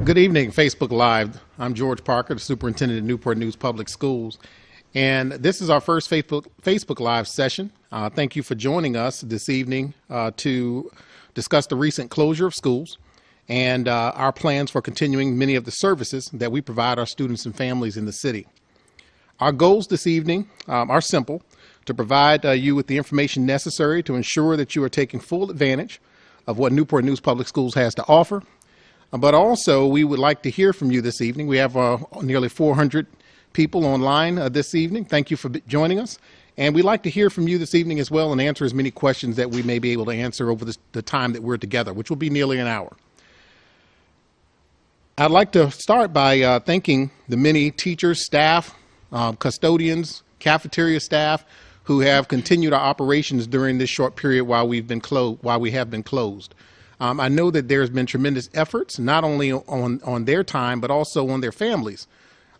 Good evening, Facebook Live. I'm George Parker, the superintendent of Newport News Public Schools, and this is our first Facebook Live session. Thank you for joining us this evening to discuss the recent closure of schools and our plans for continuing many of the services that we provide our students and families in the city. Our goals this evening are simple: to provide you with the information necessary to ensure that you are taking full advantage of what Newport News Public Schools has to offer. But also, we would like to hear from you this evening. We have nearly 400 people online this evening. Thank you for joining us. And we'd like to hear from you this evening as well and answer as many questions that we may be able to answer over the time that we're together, which will be nearly an hour. I'd like to start by thanking the many teachers, staff, custodians, cafeteria staff who have continued our operations during this short period while we have been closed. I know that there's been tremendous efforts, not only on their time, but also on their families,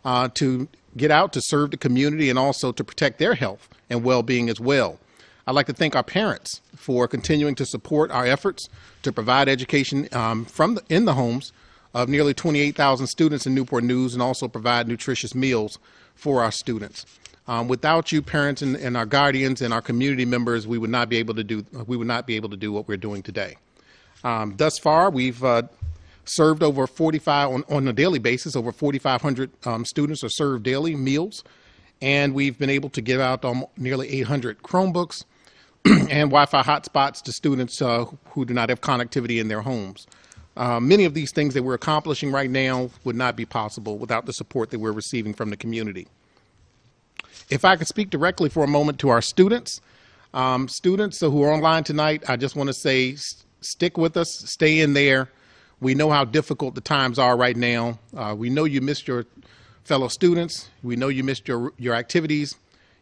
to get out to serve the community and also to protect their health and well-being as well. I'd like to thank our parents for continuing to support our efforts to provide education in the homes of nearly 28,000 students in Newport News, and also provide nutritious meals for our students. Without you, parents and our guardians and our community members, we would not be able to do what we're doing today. Thus far, we've served over 45 on a daily basis. Over 4,500 students are served daily meals, and we've been able to give out nearly 800 Chromebooks and Wi-Fi hotspots to students who do not have connectivity in their homes. Many of these things that we're accomplishing right now would not be possible without the support that we're receiving from the community. If I could speak directly for a moment to our students, who are online tonight, I just want to say, stick with us, stay in there. We know how difficult the times are right now. We know you missed your fellow students. We know you missed your activities,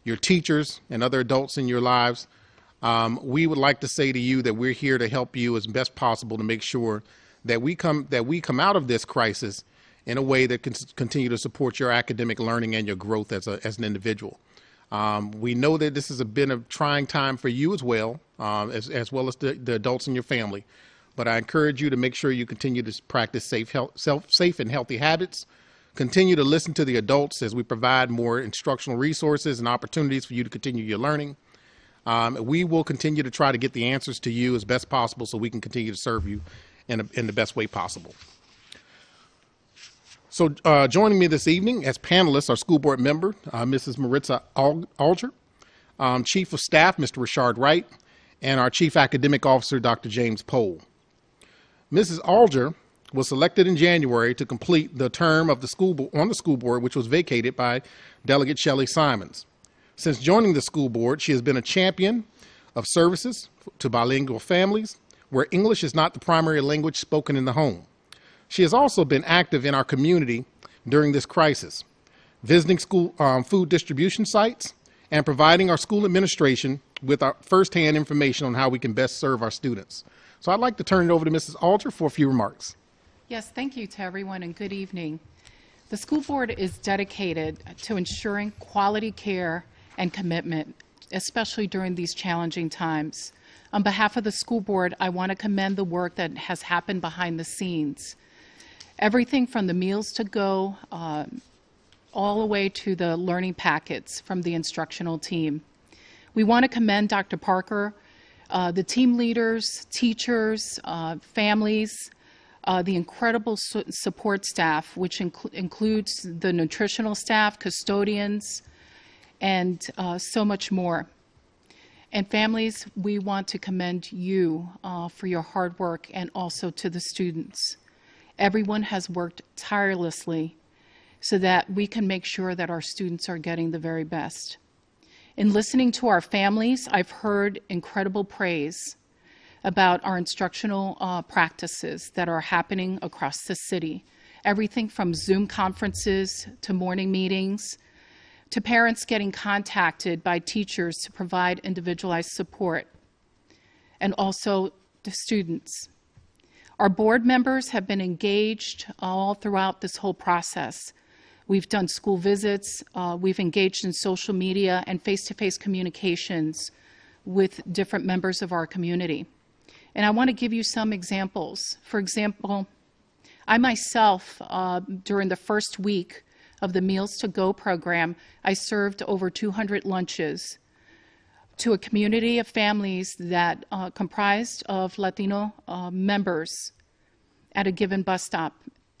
your teachers, and other adults in your lives. We would like to say to you that we're here to help you as best possible to make sure that we come out of this crisis in a way that can continue to support your academic learning and your growth as an individual. We know that this has been a trying time for you as well, as well as the adults in your family. But I encourage you to make sure you continue to practice safe and healthy habits. Continue to listen to the adults as we provide more instructional resources and opportunities for you to continue your learning. We will continue to try to get the answers to you as best possible so we can continue to serve you in the best way possible. So joining me this evening as panelists are school board member, Mrs. Maritza Alger, Chief of Staff, Mr. Richard Wright, and our Chief Academic Officer, Dr. James Pohl. Mrs. Alger was selected in January to complete the term of the school board, which was vacated by Delegate Shelley Simons. Since joining the school board, she has been a champion of services to bilingual families where English is not the primary language spoken in the home. She has also been active in our community during this crisis, visiting school food distribution sites and providing our school administration with our firsthand information on how we can best serve our students. So I'd like to turn it over to Mrs. Alger for a few remarks. Yes, thank you to everyone, and good evening. The school board is dedicated to ensuring quality care and commitment, especially during these challenging times. On behalf of the school board, I want to commend the work that has happened behind the scenes. Everything from the meals to go, all the way to the learning packets from the instructional team. We want to commend Dr. Parker, the team leaders, teachers, families, the incredible support staff, which includes the nutritional staff, custodians, and so much more. And families, we want to commend you for your hard work, and also to the students. Everyone has worked tirelessly so that we can make sure that our students are getting the very best. In listening to our families, I've heard incredible praise about our instructional practices that are happening across the city. Everything from Zoom conferences to morning meetings, to parents getting contacted by teachers to provide individualized support, and also the students. Our board members have been engaged all throughout this whole process. We've done school visits, we've engaged in social media and face-to-face communications with different members of our community. And I want to give you some examples. For example, I myself, during the first week of the Meals to Go program, I served over 200 lunches to a community of families that comprised of Latino members at a given bus stop.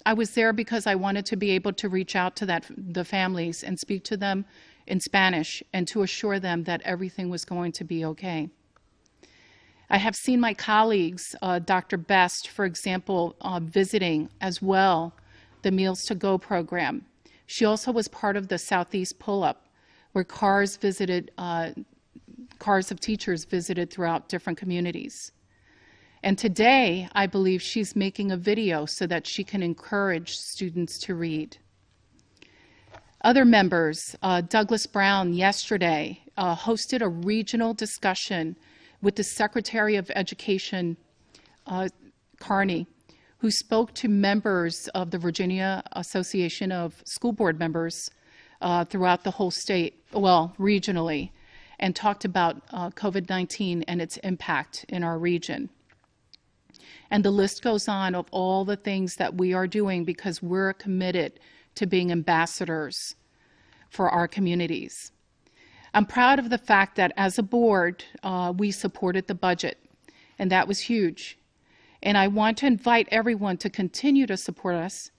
I was there because I wanted to be able to reach out to the families and speak to them in Spanish and to assure them that everything was going to be okay. I have seen my colleagues, Dr. Best, for example, visiting as well the Meals to Go program. She also was part of the Southeast Pull-Up, where cars of teachers visited throughout different communities. And today, I believe she's making a video so that she can encourage students to read. Other members, Douglas Brown yesterday hosted a regional discussion with the Secretary of Education, Carney, who spoke to members of the Virginia Association of School Board Members throughout the whole state, well, regionally, and talked about COVID-19 and its impact in our region. And the list goes on of all the things that we are doing because we're committed to being ambassadors for our communities. I'm proud of the fact that as a board, we supported the budget, and that was huge. And I want to invite everyone to continue to support us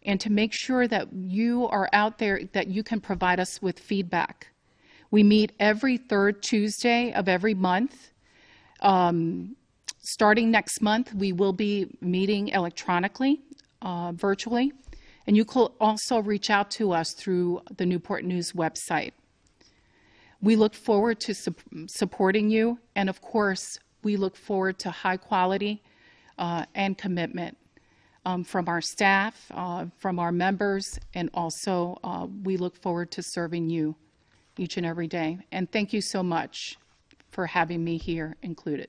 and to make sure that you are out there, that you can provide us with feedback. We meet every third Tuesday of every month. Starting next month, we will be meeting electronically, virtually, and you can also reach out to us through the Newport News website. We look forward to supporting you, and of course, we look forward to high quality and commitment from our staff, from our members, and also we look forward to serving you each and every day. And thank you so much for having me here included.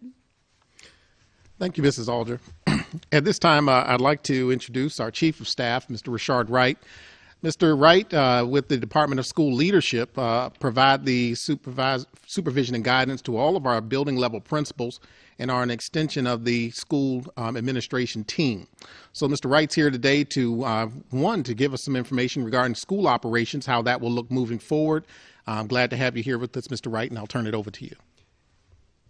Thank you, Mrs. Alger. At this time, I'd like to introduce our Chief of Staff, Mr. Richard Wright. Mr. Wright, with the Department of School Leadership, provide the supervision and guidance to all of our building level principals and are an extension of the school administration team. So Mr. Wright's here today to, to give us some information regarding school operations, how that will look moving forward. I'm glad to have you here with us, Mr. Wright, and I'll turn it over to you.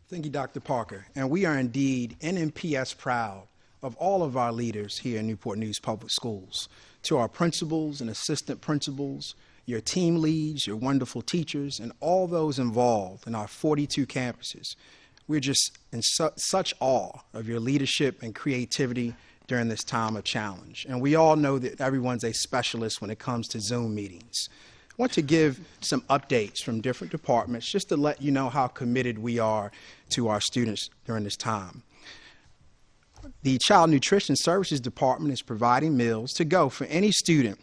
Thank you, Dr. Parker. And we are indeed NNPS proud of all of our leaders here in Newport News Public Schools. To our principals and assistant principals, your team leads, your wonderful teachers, and all those involved in our 42 campuses, we're just in such awe of your leadership and creativity during this time of challenge. And we all know that everyone's a specialist when it comes to Zoom meetings. I want to give some updates from different departments just to let you know how committed we are to our students during this time. The Child Nutrition Services Department is providing meals to go for any student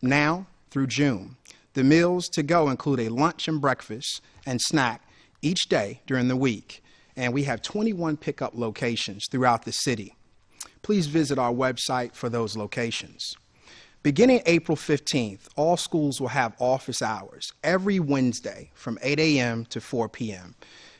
now through June. The meals to go include a lunch and breakfast and snack each day during the week, and we have 21 pickup locations throughout the city. Please visit our website for those locations. Beginning April 15th, all schools will have office hours every Wednesday from 8 a.m. to 4 p.m.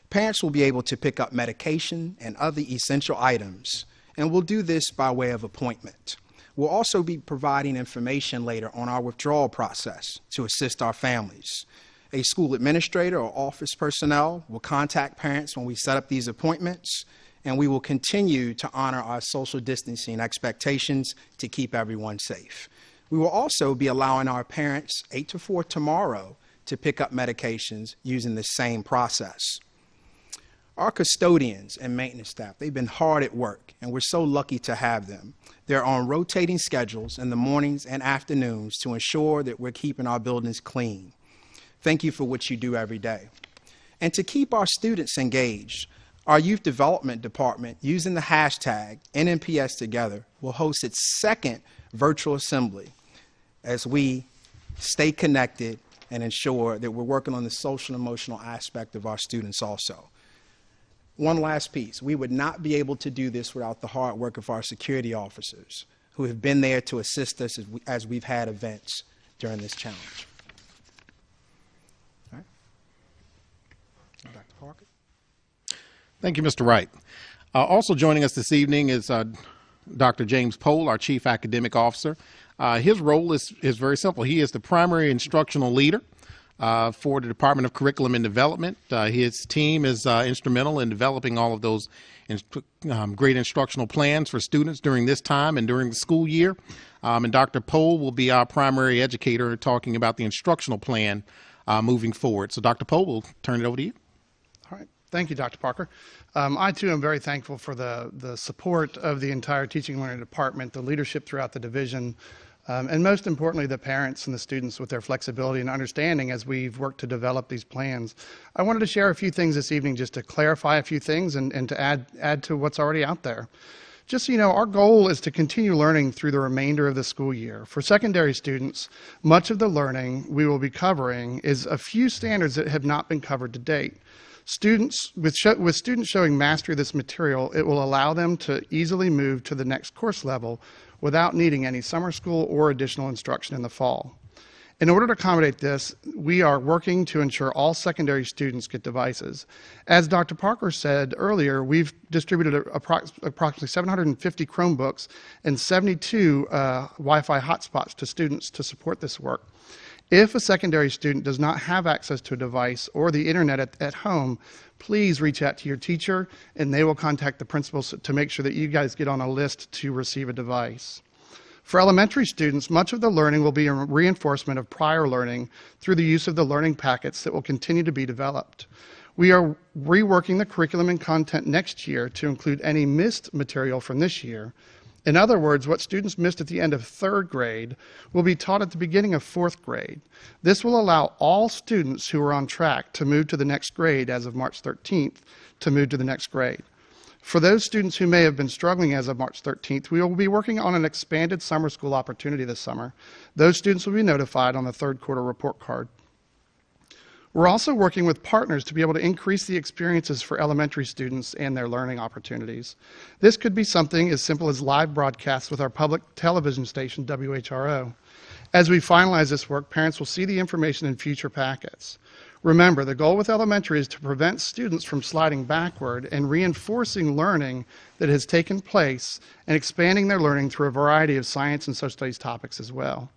Parents will be able to pick up medication and other essential items, and we'll do this by way of appointment. We'll also be providing information later on our withdrawal process to assist our families. A school administrator or office personnel will contact parents when we set up these appointments, and we will continue to honor our social distancing expectations to keep everyone safe. We will also be allowing our parents 8 to 4 tomorrow to pick up medications using the same process. Our custodians and maintenance staff, they've been hard at work, and we're so lucky to have them. They're on rotating schedules in the mornings and afternoons to ensure that we're keeping our buildings clean. Thank you for what you do every day. And to keep our students engaged, our Youth Development Department, using the hashtag NNPS Together, will host its second virtual assembly as we stay connected and ensure that we're working on the social and emotional aspect of our students also. One last piece, we would not be able to do this without the hard work of our security officers who have been there to assist us as we've had events during this challenge. All right. Dr. Parker. Thank you, Mr. Wright. Also joining us this evening is Dr. James Pohl, our Chief Academic Officer. His role is very simple. He is the primary instructional leader for the Department of Curriculum and Development. His team is instrumental in developing all of those great instructional plans for students during this time and during the school year. And Dr. Pohl will be our primary educator talking about the instructional plan moving forward. So Dr. Pohl, we'll turn it over to you. All right. Thank you, Dr. Parker. I, too, am very thankful for the support of the entire teaching and learning department, the leadership throughout the division, and most importantly, the parents and the students with their flexibility and understanding as we've worked to develop these plans. I wanted to share a few things this evening just to clarify a few things and to add to what's already out there. Just so you know, our goal is to continue learning through the remainder of the school year. For secondary students, much of the learning we will be covering is a few standards that have not been covered to date. Students, with students showing mastery of this material, it will allow them to easily move to the next course level without needing any summer school or additional instruction in the fall. In order to accommodate this, we are working to ensure all secondary students get devices. As Dr. Parker said earlier, we've distributed approximately 750 Chromebooks and 72 Wi-Fi hotspots to students to support this work. If a secondary student does not have access to a device or the internet at home, please reach out to your teacher and they will contact the principals to make sure that you guys get on a list to receive a device. For elementary students, much of the learning will be a reinforcement of prior learning through the use of the learning packets that will continue to be developed. We are reworking the curriculum and content next year to include any missed material from this year. In other words, what students missed at the end of third grade will be taught at the beginning of fourth grade. This will allow all students who are on track to move to the next grade as of March 13th to move to the next grade. For those students who may have been struggling as of March 13th, we will be working on an expanded summer school opportunity this summer. Those students will be notified on the third quarter report card. We're also working with partners to be able to increase the experiences for elementary students and their learning opportunities. This could be something as simple as live broadcasts with our public television station, WHRO. As we finalize this work, parents will see the information in future packets. Remember, the goal with elementary is to prevent students from sliding backward and reinforcing learning that has taken place and expanding their learning through a variety of science and social studies topics as well.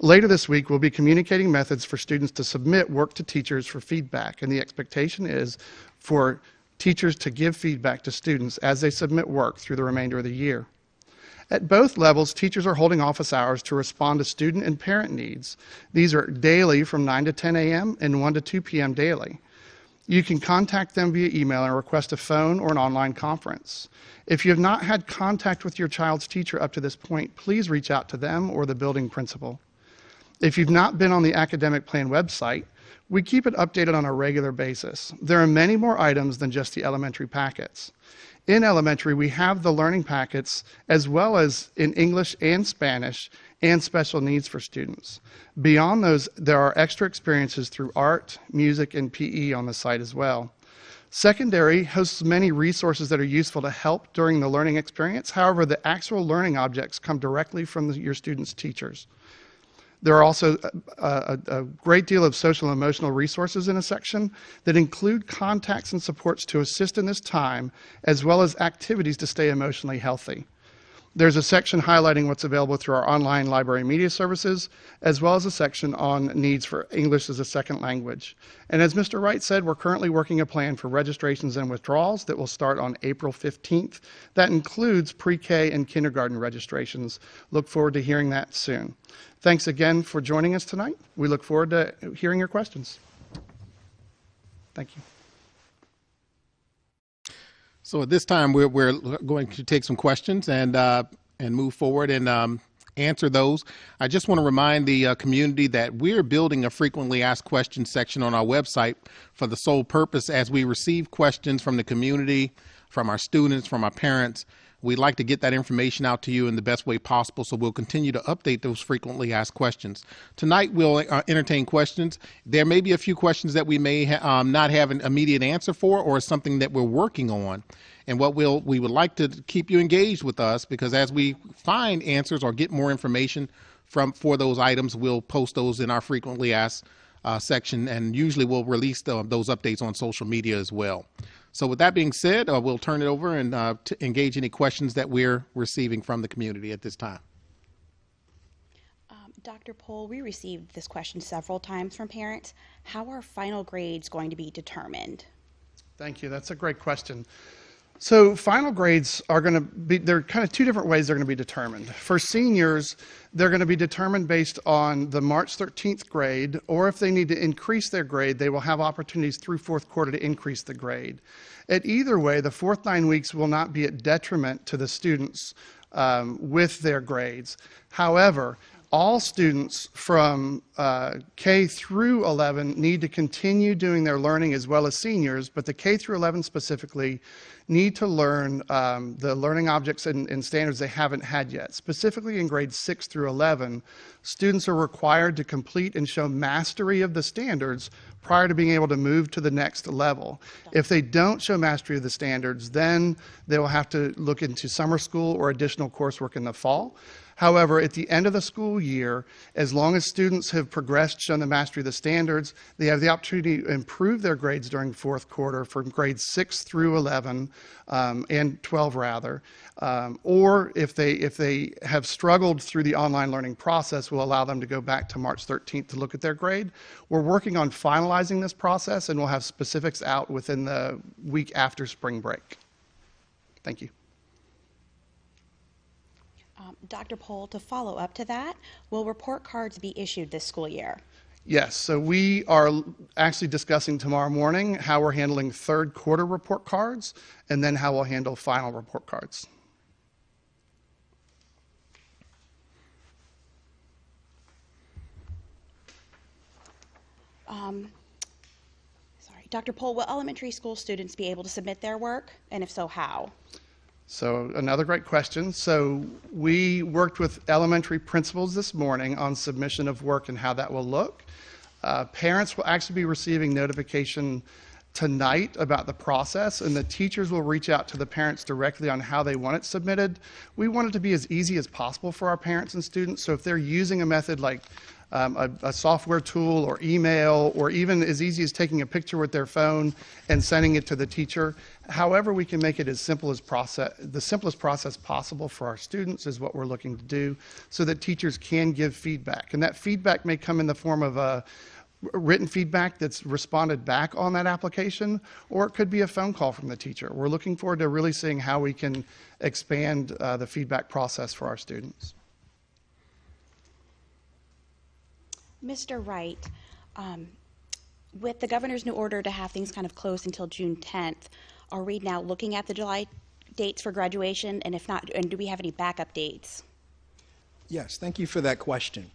Later this week, we'll be communicating methods for students to submit work to teachers for feedback, and the expectation is for teachers to give feedback to students as they submit work through the remainder of the year. At both levels, teachers are holding office hours to respond to student and parent needs. These are daily from 9 to 10 a.m. and 1 to 2 p.m. daily. You can contact them via email and request a phone or an online conference. If you have not had contact with your child's teacher up to this point, please reach out to them or the building principal. If you've not been on the academic plan website, we keep it updated on a regular basis. There are many more items than just the elementary packets. In elementary, we have the learning packets as well as in English and Spanish and special needs for students. Beyond those, there are extra experiences through art, music, and PE on the site as well. Secondary hosts many resources that are useful to help during the learning experience. However, the actual learning objects come directly from your students' teachers. There are also a great deal of social and emotional resources in a section that include contacts and supports to assist in this time, as well as activities to stay emotionally healthy. There's a section highlighting what's available through our online library media services, as well as a section on needs for English as a second language. And as Mr. Wright said, we're currently working a plan for registrations and withdrawals that will start on April 15th. That includes pre-K and kindergarten registrations. Look forward to hearing that soon. Thanks again for joining us tonight. We look forward to hearing your questions. Thank you. So at this time, we're going to take some questions and move forward and answer those. I just want to remind the community that we're building a frequently asked questions section on our website for the sole purpose as we receive questions from the community, from our students, from our parents. We'd like to get that information out to you in the best way possible, so we'll continue to update those frequently asked questions. Tonight, we'll entertain questions. There may be a few questions that we may not have an immediate answer for, or something that we're working on. And what we would like to keep you engaged with us, because as we find answers or get more information for those items, we'll post those in our frequently asked section, and usually we'll release those updates on social media as well. So with that being said, we'll turn it over and to engage any questions that we're receiving from the community at this time. Dr. Pohl, we received this question several times from parents. How are final grades going to be determined? Thank you. That's a great question. So final grades are going to be, there are kind of two different ways they're going to be determined. For seniors, they're going to be determined based on the March 13th grade, or if they need to increase their grade, they will have opportunities through fourth quarter to increase the grade. At either way, the fourth 9 weeks will not be at detriment to the students with their grades. However, all students from K through 11 need to continue doing their learning, as well as seniors, but the K through 11 specifically need to learn the learning objects and standards they haven't had yet. Specifically in grades 6 through 11, students are required to complete and show mastery of the standards prior to being able to move to the next level. If they don't show mastery of the standards, then they will have to look into summer school or additional coursework in the fall. However, at the end of the school year, as long as students have progressed, shown the mastery of the standards, they have the opportunity to improve their grades during fourth quarter from grades 6 through 11, and 12 rather, or if they have struggled through the online learning process, we'll allow them to go back to March 13th to look at their grade. We're working on finalizing this process, and we'll have specifics out within the week after spring break. Thank you. Dr. Pohl, to follow up to that, will report cards be issued this school year? Yes, so we are actually discussing tomorrow morning how we're handling third quarter report cards, and then how we'll handle final report cards. Sorry, Dr. Pohl, will elementary school students be able to submit their work, and if so, how? So another great question. So we worked with elementary principals this morning on submission of work and how that will look. Parents will actually be receiving notification tonight about the process, and the teachers will reach out to the parents directly on how they want it submitted. We want it to be as easy as possible for our parents and students. So if they're using a method like a software tool or email, or even as easy as taking a picture with their phone and sending it to the teacher, however we can make it as simple as the simplest process possible for our students is what we're looking to do, so that teachers can give feedback. And that feedback may come in the form of a written feedback that's responded back on that application, or it could be a phone call from the teacher. We're looking forward to really seeing how we can expand the feedback process for our students. Mr. Wright, with the governor's new order to have things kind of closed until June 10th, are we now looking at the July dates for graduation? And if not, and do we have any backup dates? Yes, thank you for that question.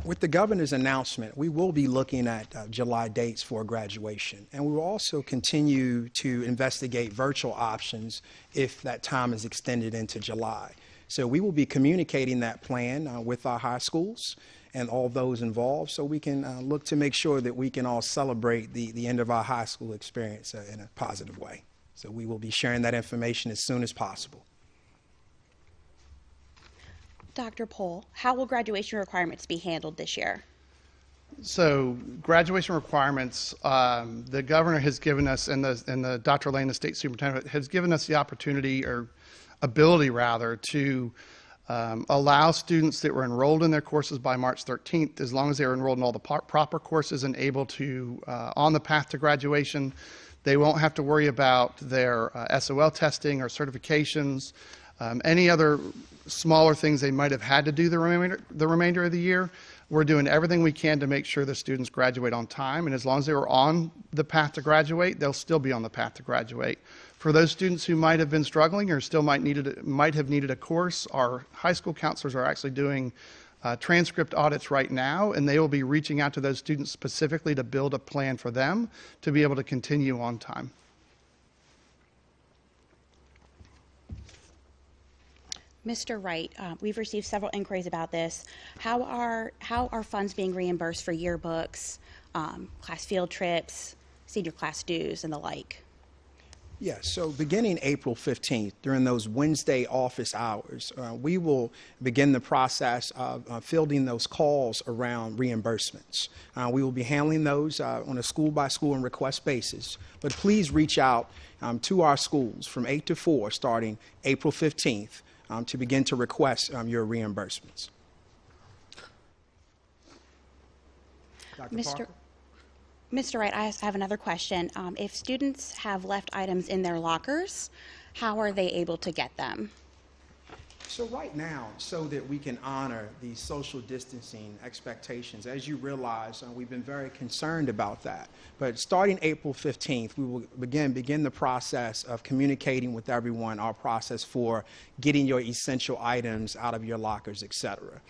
With the governor's announcement, we will be looking at July dates for graduation, and we will also continue to investigate virtual options if that time is extended into July. So we will be communicating that plan with our high schools and all those involved, so we can look to make sure that we can all celebrate the end of our high school experience in a positive way. So we will be sharing that information as soon as possible. Dr. Pohl, how will graduation requirements be handled this year? So graduation requirements, the governor has given us, and the Dr. Lane, the state superintendent, has given us the opportunity, or ability rather, to allow students that were enrolled in their courses by March 13th, as long as they were enrolled in all the proper courses and able to, on the path to graduation, they won't have to worry about their SOL testing or certifications, any other smaller things they might have had to do the remainder of the year. We're doing everything we can to make sure the students graduate on time, and as long as they were on the path to graduate, they'll still be on the path to graduate. For those students who might have been struggling or still might have needed a course, our high school counselors are actually doing transcript audits right now, and they will be reaching out to those students specifically to build a plan for them to be able to continue on time. Mr. Wright, we've received several inquiries about this. How are funds being reimbursed for yearbooks, class field trips, senior class dues, and the like? Yes, so beginning April 15th, during those Wednesday office hours, we will begin the process of fielding those calls around reimbursements. We will be handling those on a school-by-school and request basis, but please reach out to our schools from 8 to 4 starting April 15th to begin to request your reimbursements. Dr. Parker? Mr. Wright, I have another question. If students have left items in their lockers, how are they able to get them? So right now, so that we can honor the social distancing expectations, as you realize, we've been very concerned about that. But starting April 15th, we will begin the process of communicating with everyone, our process for getting your essential items out of your lockers, et cetera.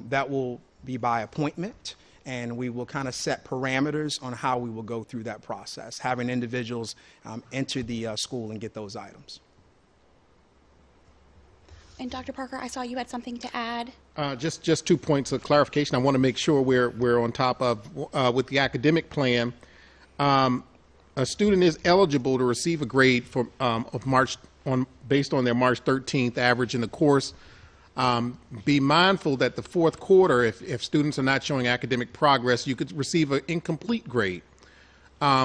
That will be by appointment, and we will kind of set parameters on how we will go through that process, having individuals enter the school and get those items. And Dr. Parker, I saw you had something to add. Just 2 points of clarification. I want to make sure we're on top of with the academic plan. A student is eligible to receive a grade for based on their March 13th average in the course. Be mindful that the fourth quarter, if students are not showing academic progress, you could receive an incomplete grade,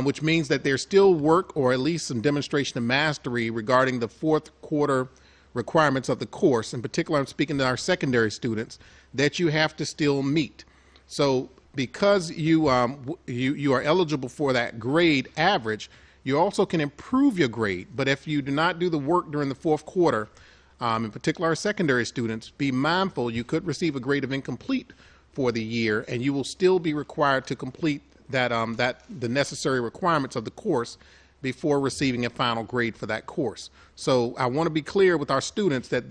which means that there's still work or at least some demonstration of mastery regarding the fourth quarter requirements of the course. In particular, I'm speaking to our secondary students, that you have to still meet. So because you are eligible for that grade average, you also can improve your grade. But if you do not do the work during the fourth quarter, in particular our secondary students, be mindful you could receive a grade of incomplete for the year, and you will still be required to complete the necessary requirements of the course before receiving a final grade for that course. So I want to be clear with our students that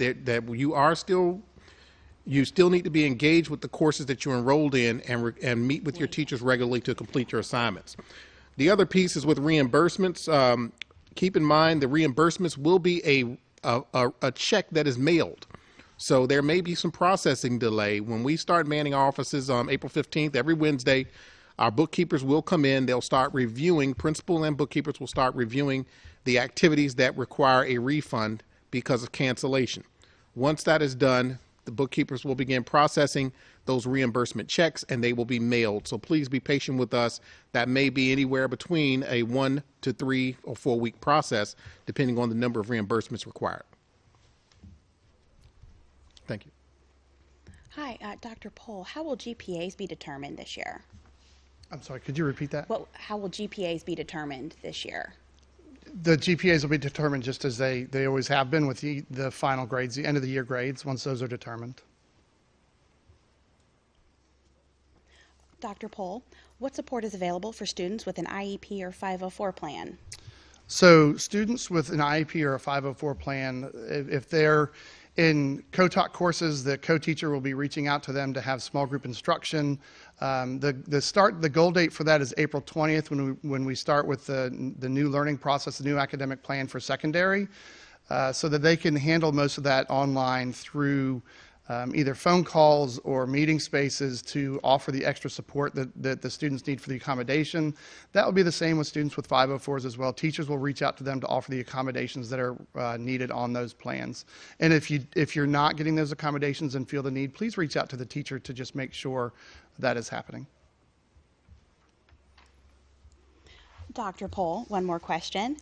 you still need to be engaged with the courses that you're enrolled in and meet with your teachers regularly to complete your assignments. The other piece is with reimbursements. Keep in mind the reimbursements will be a check that is mailed. So there may be some processing delay. When we start manning our offices on April 15th, every Wednesday, our bookkeepers will come in. They'll start reviewing, principal and bookkeepers will start reviewing the activities that require a refund because of cancellation. Once that is done, the bookkeepers will begin processing those reimbursement checks and they will be mailed. So please be patient with us. That may be anywhere between a 1 to 3 or 4 week process, depending on the number of reimbursements required. Thank you. Hi, Dr. Pohl, how will GPAs be determined this year? I'm sorry, could you repeat that? How will GPAs be determined this year? The GPAs will be determined just as they always have been with the final grades, the end of the year grades, once those are determined. Dr. Pohl, what support is available for students with an IEP or 504 plan? So students with an IEP or a 504 plan, if they're in co-taught courses, the co-teacher will be reaching out to them to have small group instruction. The goal date for that is April 20th when we start with the new learning process, the new academic plan for secondary, so that they can handle most of that online through either phone calls or meeting spaces to offer the extra support that the students need for the accommodation. That will be the same with students with 504s as well. Teachers will reach out to them to offer the accommodations that are needed on those plans. And if you're not getting those accommodations and feel the need, please reach out to the teacher to just make sure that is happening. Dr. Pohl, one more question.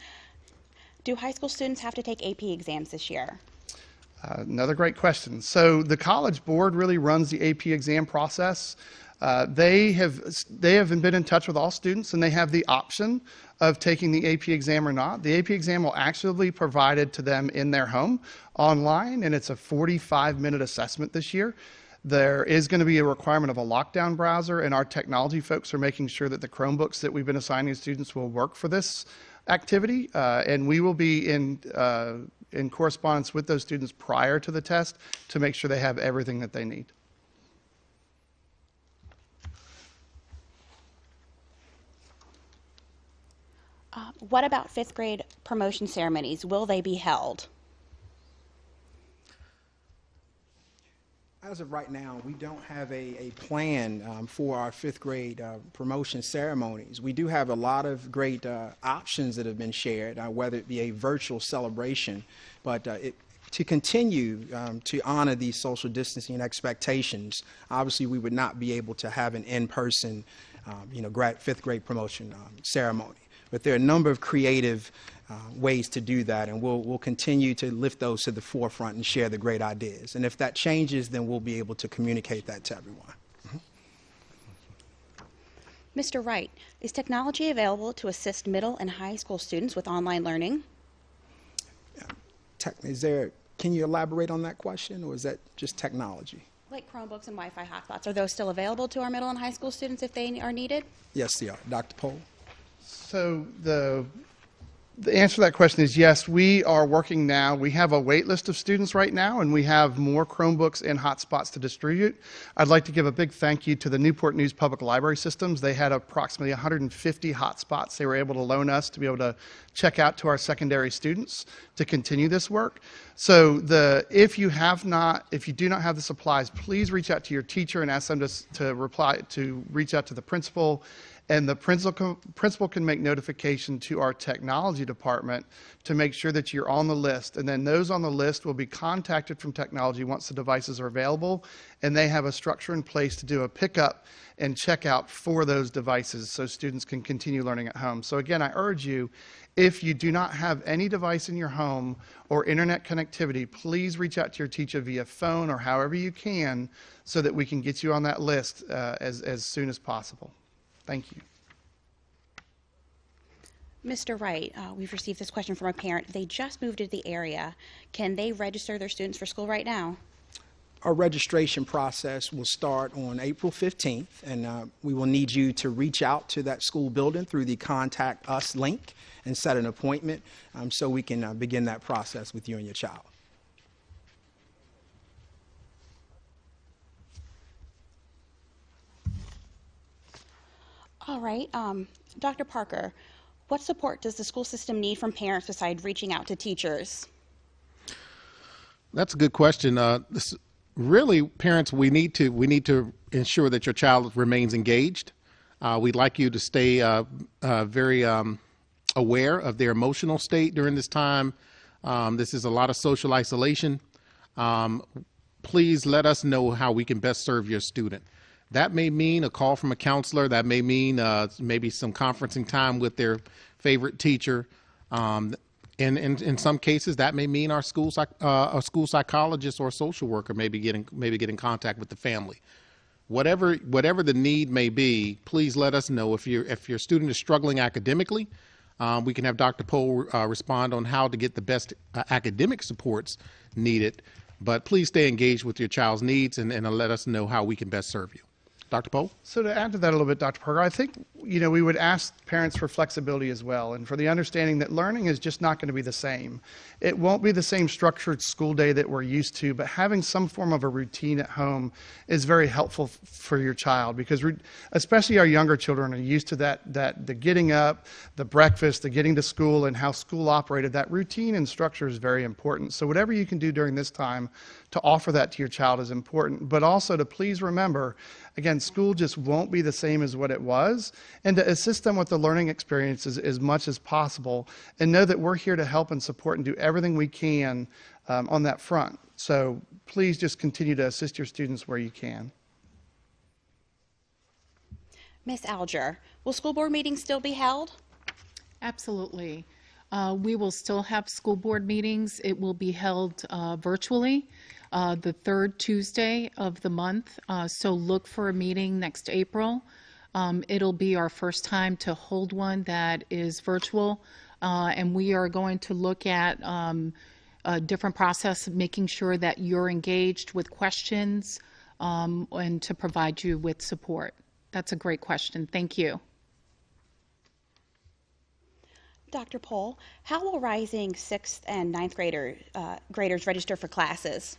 Do high school students have to take AP exams this year? Another great question. So the College Board really runs the AP exam process. They have been in touch with all students, and they have the option of taking the AP exam or not. The AP exam will actually be provided to them in their home online, and it's a 45-minute assessment this year. There is going to be a requirement of a lockdown browser, and our technology folks are making sure that the Chromebooks that we've been assigning students will work for this activity, and we will be in correspondence with those students prior to the test to make sure they have everything that they need. What about fifth grade promotion ceremonies? Will they be held? As of right now, we don't have a plan for our fifth grade promotion ceremonies. We do have a lot of great options that have been shared, whether it be a virtual celebration, but to continue to honor these social distancing expectations, obviously we would not be able to have an in-person, fifth grade promotion ceremony. But there are a number of creative ways to do that, and we'll continue to lift those to the forefront and share the great ideas. And if that changes, then we'll be able to communicate that to everyone. Mr. Wright, is technology available to assist middle and high school students with online learning? Can you elaborate on that question, or is that just technology? Like Chromebooks and Wi-Fi hotspots, are those still available to our middle and high school students if they are needed? Yes, they are. Dr. Pohl? So the answer to that question is yes, we are working now. We have a wait list of students right now, and we have more Chromebooks and hotspots to distribute. I'd like to give a big thank you to the Newport News Public Library Systems. They had approximately 150 hotspots they were able to loan us to be able to check out to our secondary students to continue this work. So if you do not have the supplies, please reach out to your teacher and ask them to reach out to the principal. And the principal can make notification to our technology department to make sure that you're on the list. And then those on the list will be contacted from technology once the devices are available. And they have a structure in place to do a pickup and checkout for those devices so students can continue learning at home. So again, I urge you, if you do not have any device in your home or internet connectivity, please reach out to your teacher via phone or however you can so that we can get you on that list as soon as possible. Thank you. Mr. Wright, we've received this question from a parent. They just moved to the area. Can they register their students for school right now? Our registration process will start on April 15th, and we will need you to reach out to that school building through the Contact Us link and set an appointment so we can begin that process with you and your child. All right. Dr. Parker, what support does the school system need from parents besides reaching out to teachers? That's a good question. Really, parents, we need to ensure that your child remains engaged. We'd like you to stay very aware of their emotional state during this time. This is a lot of social isolation. Please let us know how we can best serve your student. That may mean a call from a counselor. That may mean maybe some conferencing time with their favorite teacher. And in some cases, that may mean a school psychologist or a social worker maybe get in contact with the family. Whatever the need may be, please let us know. If your student is struggling academically, we can have Dr. Pohl respond on how to get the best academic supports needed. But please stay engaged with your child's needs and let us know how we can best serve you. Dr. Pohl? So to add to that a little bit, Dr. Parker, I think, we would ask parents for flexibility as well and for the understanding that learning is just not going to be the same. It won't be the same structured school day that we're used to, but having some form of a routine at home is very helpful for your child because especially our younger children are used to the getting up, the breakfast, the getting to school and how school operated. That routine and structure is very important. So whatever you can do during this time to offer that to your child is important, but also to please remember, again, school just won't be the same as what it was, and to assist them with the learning experiences as much as possible, and know that we're here to help and support and do everything we can on that front. So please just continue to assist your students where you can. Ms. Alger, will school board meetings still be held? Absolutely. We will still have school board meetings. It will be held virtually the third Tuesday of the month. So look for a meeting next April. It'll be our first time to hold one that is virtual. And we are going to look at a different process, making sure that you're engaged with questions and to provide you with support. That's a great question. Thank you. Dr. Pohl, how will rising 6th and 9th graders register for classes?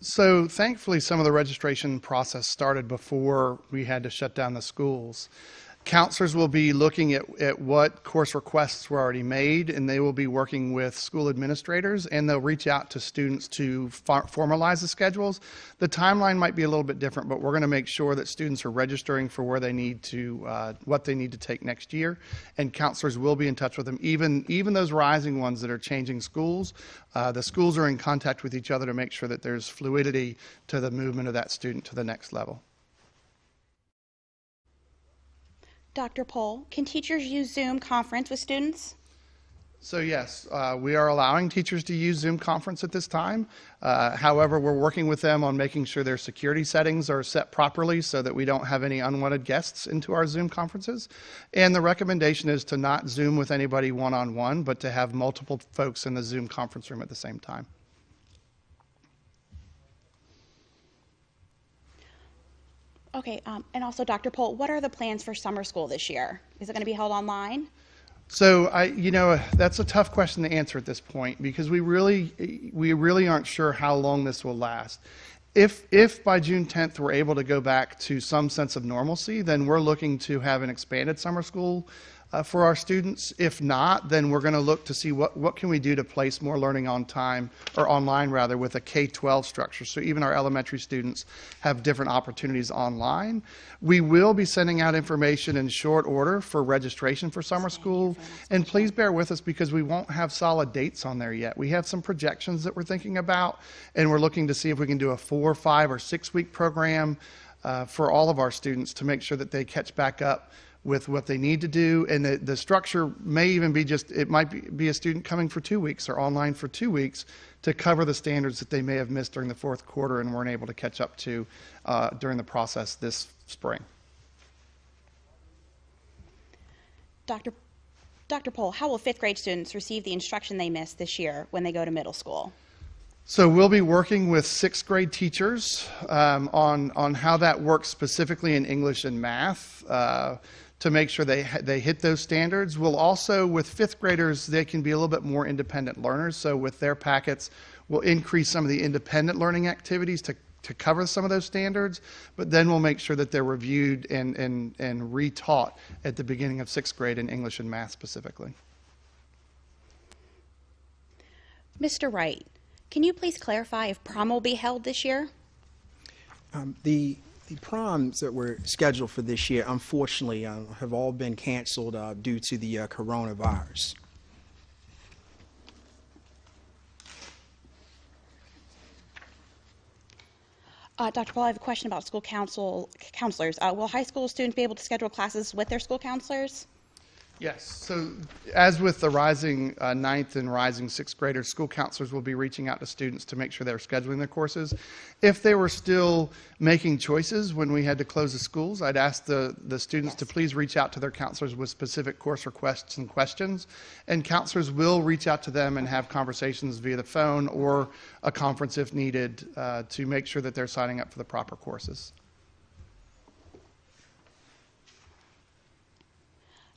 So thankfully, some of the registration process started before we had to shut down the schools. Counselors will be looking at what course requests were already made, and they will be working with school administrators, and they'll reach out to students to formalize the schedules. The timeline might be a little bit different, but we're going to make sure that students are registering for where they need to, what they need to take next year, and counselors will be in touch with them. Even those rising ones that are changing schools, the schools are in contact with each other to make sure that there's fluidity to the movement of that student to the next level. Dr. Pohl, can teachers use Zoom conference with students? So yes, we are allowing teachers to use Zoom conference at this time. However, we're working with them on making sure their security settings are set properly so that we don't have any unwanted guests into our Zoom conferences. And the recommendation is to not Zoom with anybody one-on-one, but to have multiple folks in the Zoom conference room at the same time. Okay, and also, Dr. Pohl, what are the plans for summer school this year? Is it going to be held online? So that's a tough question to answer at this point because we really aren't sure how long this will last. If by June 10th we're able to go back to some sense of normalcy, then we're looking to have an expanded summer school for our students. If not, then we're going to look to see what can we do to place more learning on time, or online rather, with a K-12 structure. So even our elementary students have different opportunities online. We will be sending out information in short order for registration for summer school. And please bear with us because we won't have solid dates on there yet. We have some projections that we're thinking about, and we're looking to see if we can do a 4, 5, or 6 week program for all of our students to make sure that they catch back up with what they need to do. And the structure may even be it might be a student coming for 2 weeks or online for 2 weeks to cover the standards that they may have missed during the fourth quarter and weren't able to catch up to during the process this spring. Dr. Pohl, how will fifth grade students receive the instruction they missed this year when they go to middle school? So we'll be working with sixth grade teachers on how that works specifically in English and math to make sure they hit those standards. We'll also, with fifth graders, they can be a little bit more independent learners. So with their packets, we'll increase some of the independent learning activities to cover some of those standards, but then we'll make sure that they're reviewed and retaught at the beginning of sixth grade in English and math specifically. Mr. Wright, can you please clarify if prom will be held this year? The proms that were scheduled for this year, unfortunately, have all been canceled due to the coronavirus. Dr. Pohl, I have a question about school counselors. Will high school students be able to schedule classes with their school counselors? Yes. So as with the rising ninth and rising sixth graders, school counselors will be reaching out to students to make sure they're scheduling their courses. If they were still making choices when we had to close the schools, I'd ask the students to please reach out to their counselors with specific course requests and questions. And counselors will reach out to them and have conversations via the phone or a conference if needed to make sure that they're signing up for the proper courses.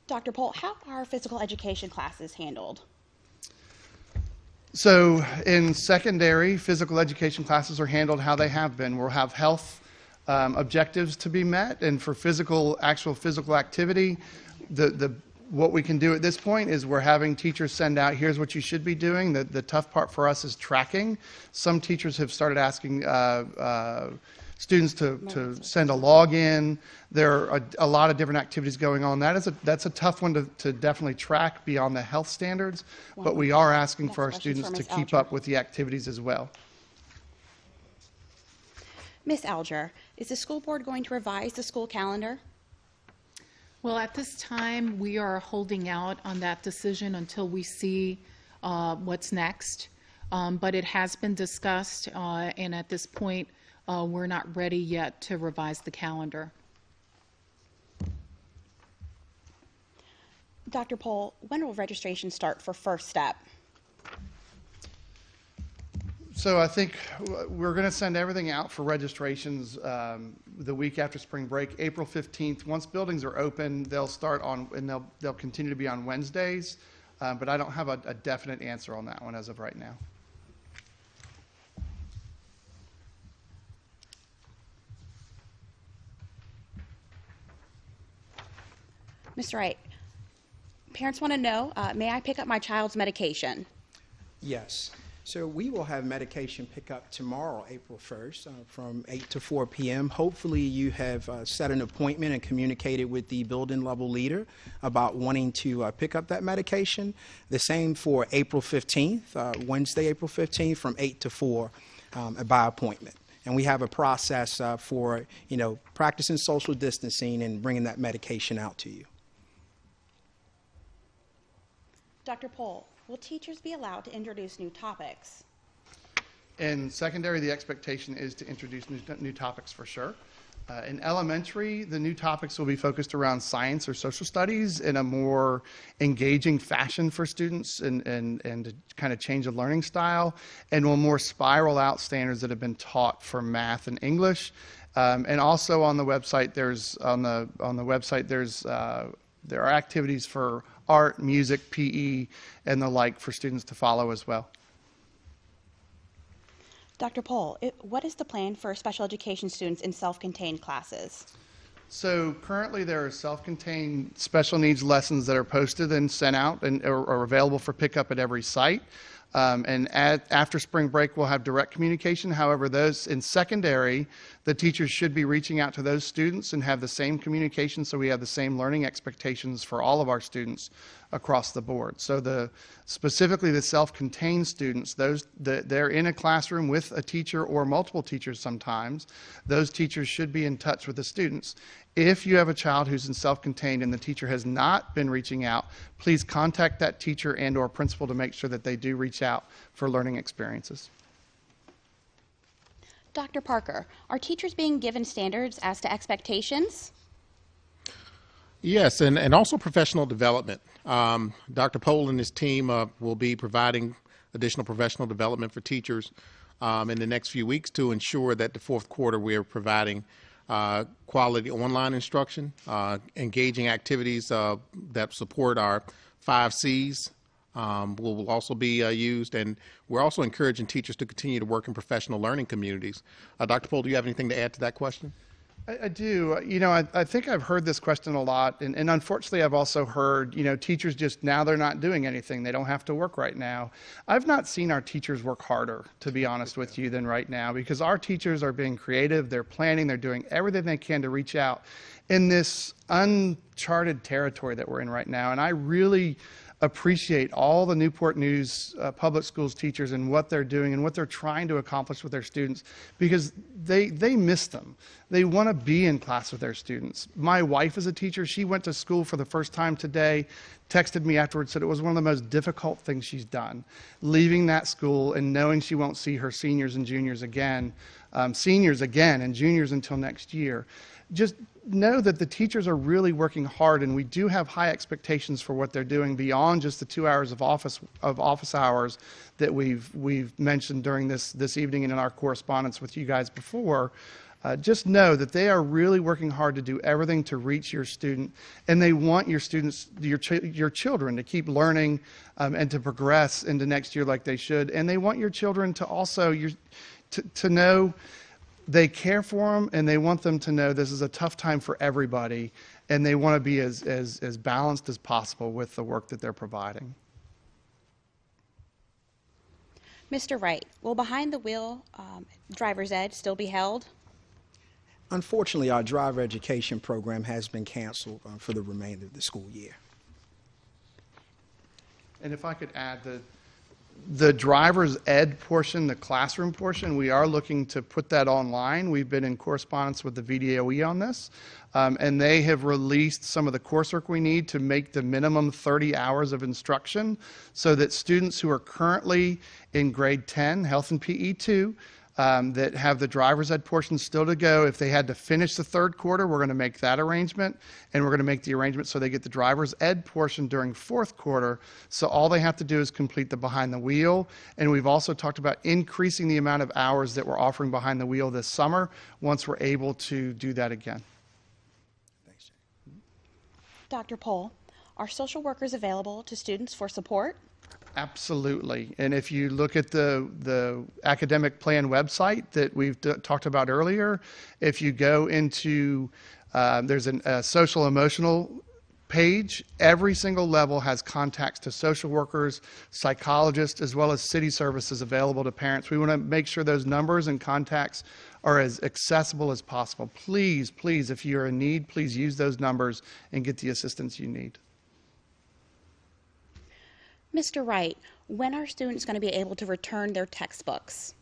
Dr. Pohl, how are physical education classes handled? So in secondary, physical education classes are handled how they have been. We'll have health objectives to be met, and for actual physical activity, what we can do at this point is we're having teachers send out, here's what you should be doing. The tough part for us is tracking. Some teachers have started asking students to send a login. There are a lot of different activities going on. That's a tough one to definitely track beyond the health standards, but we are asking for our students to keep up with the activities as well. Ms. Alger, is the school board going to revise the school calendar? Well, at this time, we are holding out on that decision until we see what's next. But it has been discussed, and at this point, we're not ready yet to revise the calendar. Dr. Pohl, when will registration start for First Step? So I think we're going to send everything out for registrations the week after spring break, April 15th. Once buildings are open, they'll start on, and they'll continue to be on Wednesdays. But I don't have a definite answer on that one as of right now. Mr. Wright, parents want to know, may I pick up my child's medication? Yes. So we will have medication pickup tomorrow, April 1st, from 8 to 4 p.m. Hopefully you have set an appointment and communicated with the building level leader about wanting to pick up that medication. The same for April 15th, Wednesday, April 15th, from 8 to 4 by appointment. And we have a process for, practicing social distancing and bringing that medication out to you. Dr. Pohl, will teachers be allowed to introduce new topics? In secondary, the expectation is to introduce new topics for sure. In elementary, the new topics will be focused around science or social studies in a more engaging fashion for students and to kind of change the learning style, and will more spiral out standards that have been taught for math and English. And also on the website, there are activities for art, music, PE, and the like for students to follow as well. Dr. Pohl, what is the plan for special education students in self-contained classes? So currently there are self-contained special needs lessons that are posted and sent out and are available for pickup at every site. After spring break, we'll have direct communication. However, those in secondary, the teachers should be reaching out to those students and have the same communication, so we have the same learning expectations for all of our students across the board. So specifically the self-contained students, they're in a classroom with a teacher or multiple teachers sometimes. Those teachers should be in touch with the students. If you have a child who's in self-contained and the teacher has not been reaching out, please contact that teacher and or principal to make sure that they do reach out for learning experiences. Dr. Parker, are teachers being given standards as to expectations? Yes, and also professional development. Dr. Pohl and his team will be providing additional professional development for teachers in the next few weeks to ensure that the fourth quarter we are providing quality online instruction, engaging activities that support our 5 C's will also be used, and we're also encouraging teachers to continue to work in professional learning communities. Dr. Pohl, do you have anything to add to that question? I do. I think I've heard this question a lot, and unfortunately I've also heard, teachers just now they're not doing anything. They don't have to work right now. I've not seen our teachers work harder, to be honest with you, than right now, because our teachers are being creative, they're planning, they're doing everything they can to reach out in this uncharted territory that we're in right now. And I really appreciate all the Newport News public schools teachers and what they're doing and what they're trying to accomplish with their students, because they miss them. They want to be in class with their students. My wife is a teacher. She went to school for the first time today, texted me afterwards, said it was one of the most difficult things she's done, leaving that school and knowing she won't see her seniors and juniors again, and juniors until next year. Just know that the teachers are really working hard, and we do have high expectations for what they're doing beyond just the 2 hours of office hours that we've mentioned during this evening and in our correspondence with you guys before. Just know that they are really working hard to do everything to reach your student, and they want your students, your children, to keep learning and to progress into next year like they should. And they want your children to also to know they care for them, and they want them to know this is a tough time for everybody, and they want to be as balanced as possible with the work that they're providing. Mr. Wright, will Behind the Wheel driver's ed still be held? Unfortunately, our driver education program has been canceled for the remainder of the school year. And if I could add, the driver's ed portion, the classroom portion, we are looking to put that online. We've been in correspondence with the VDOE on this, and they have released some of the coursework we need to make the minimum 30 hours of instruction, so that students who are currently in grade 10, health and PE 2, that have the driver's ed portion still to go. If they had to finish the third quarter, we're going to make that arrangement, and we're going to make the arrangement so they get the driver's ed portion during fourth quarter. So all they have to do is complete the Behind the Wheel. And we've also talked about increasing the amount of hours that we're offering Behind the Wheel this summer once we're able to do that again. Thanks, Jay. Dr. Pohl, are social workers available to students for support? Absolutely. And if you look at the academic plan website that we've talked about earlier, if you go into, there's a social emotional page, every single level has contacts to social workers, psychologists, as well as city services available to parents. We want to make sure those numbers and contacts are as accessible as possible. Please, please, if you're in need, please use those numbers and get the assistance you need. Mr. Wright, when are students going to be able to return their textbooks?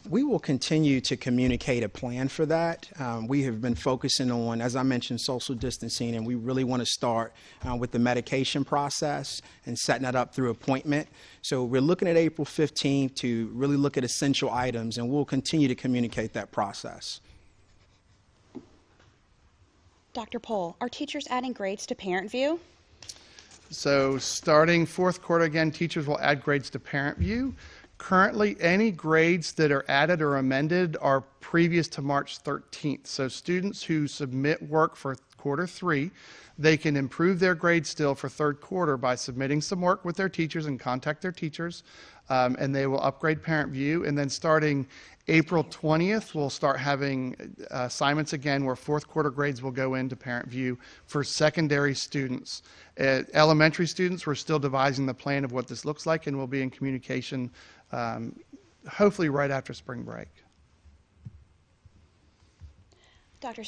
We will continue to communicate a plan for that. We have been focusing on, as I mentioned, social distancing, and we really want to start with the medication process and setting that up through appointment. So we're looking at April 15th to really look at essential items, and we'll continue to communicate that process. Dr. Pohl, are teachers adding grades to Parent View? So starting fourth quarter again, teachers will add grades to Parent View. Currently, any grades that are added or amended are previous to March 13th. So students who submit work for quarter 3, they can improve their grades still for third quarter by submitting some work with their teachers and contact their teachers, and they will upgrade Parent View. And then starting April 20th, we'll start having assignments again where fourth quarter grades will go into Parent View for secondary students. Elementary students, we're still devising the plan of what this looks like, and we'll be in communication hopefully right after spring break. Dr.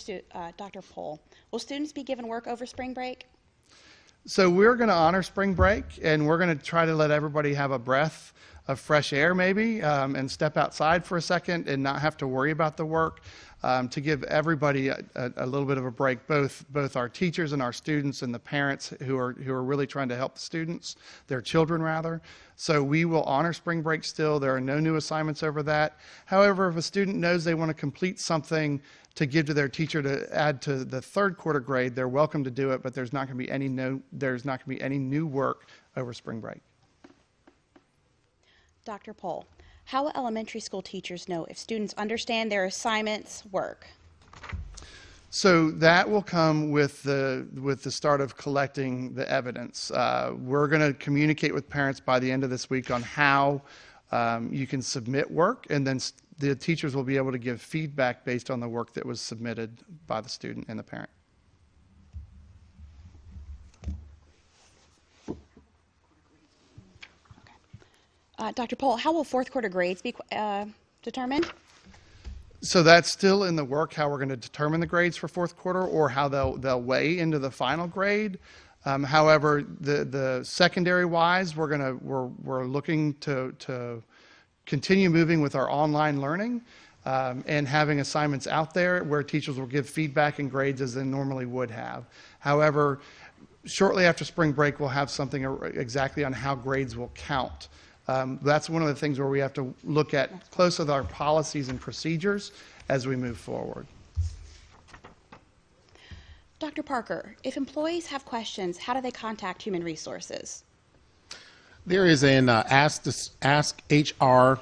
Pohl, will students be given work over spring break? So we're going to honor spring break, and we're going to try to let everybody have a breath of fresh air maybe, and step outside for a second and not have to worry about the work, to give everybody a little bit of a break, both our teachers and our students and the parents who are really trying to help the students, their children rather. So we will honor spring break still. There are no new assignments over that. However, if a student knows they want to complete something to give to their teacher to add to the third quarter grade, they're welcome to do it, but there's not going to be any new work over spring break. Dr. Pohl, how will elementary school teachers know if students understand their assignments work? So that will come with the start of collecting the evidence. We're going to communicate with parents by the end of this week on how you can submit work, and then the teachers will be able to give feedback based on the work that was submitted by the student and the parent. Dr. Pohl, how will fourth quarter grades be determined? So that's still in the work, how we're going to determine the grades for fourth quarter, or how they'll weigh into the final grade. However, the secondary wise, we're looking to continue moving with our online learning, and having assignments out there where teachers will give feedback and grades as they normally would have. However, shortly after spring break, we'll have something exactly on how grades will count. That's one of the things where we have to look at close with our policies and procedures as we move forward. Dr. Parker, if employees have questions, how do they contact Human Resources? There is an Ask HR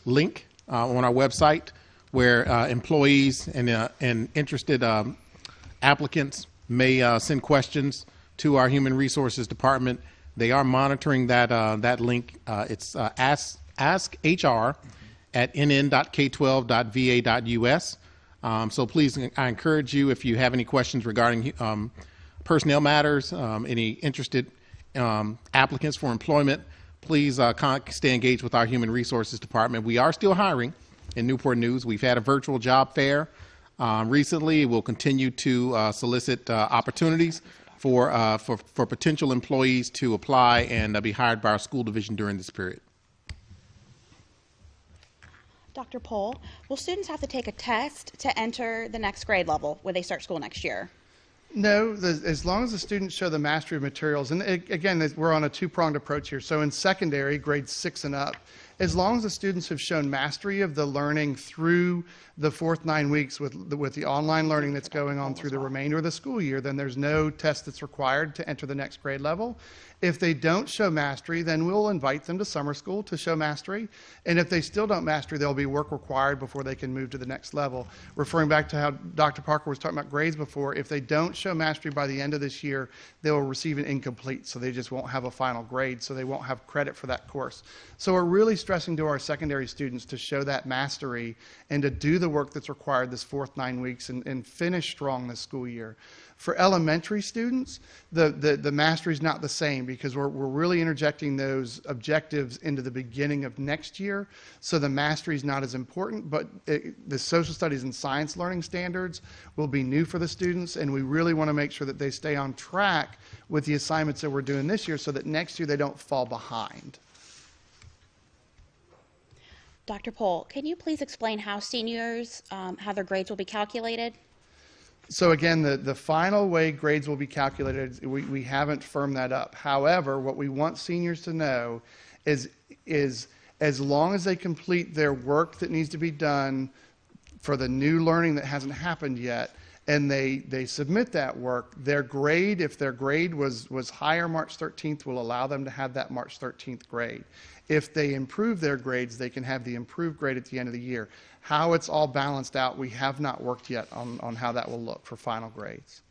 link on our website where employees and interested applicants may send questions to our Human Resources Department. They are monitoring that link. It's askhr@nn.k12.va.us. So please, I encourage you, if you have any questions regarding personnel matters, any interested applicants for employment, please stay engaged with our Human Resources Department. We are still hiring in Newport News. We've had a virtual job fair recently. We'll continue to solicit opportunities for potential employees to apply and be hired by our school division during this period. Dr. Pohl, will students have to take a test to enter the next grade level when they start school next year? No, as long as the students show the mastery of materials, and again, we're on a two-pronged approach here. So in secondary, grades 6 and up, as long as the students have shown mastery of the learning through the fourth 9 weeks with the online learning that's going on through the remainder of the school year, then there's no test that's required to enter the next grade level. If they don't show mastery, then we'll invite them to summer school to show mastery. And if they still don't mastery, there'll be work required before they can move to the next level. Referring back to how Dr. Parker was talking about grades before, if they don't show mastery by the end of this year, they will receive an incomplete, so they just won't have a final grade, so they won't have credit for that course. So we're really stressing to our secondary students to show that mastery and to do the work that's required this fourth 9 weeks and finish strong this school year. For elementary students, the mastery is not the same because we're really interjecting those objectives into the beginning of next year. So the mastery is not as important, but the social studies and science learning standards will be new for the students, and we really want to make sure that they stay on track with the assignments that we're doing this year so that next year they don't fall behind. Dr. Pohl, can you please explain how seniors, how their grades will be calculated? So again, the final way grades will be calculated, we haven't firmed that up. However, what we want seniors to know is as long as they complete their work that needs to be done for the new learning that hasn't happened yet, and they submit that work, their grade, if their grade was higher March 13th, will allow them to have that March 13th grade. If they improve their grades, they can have the improved grade at the end of the year. How it's all balanced out, we have not worked yet on how that will look for final grades.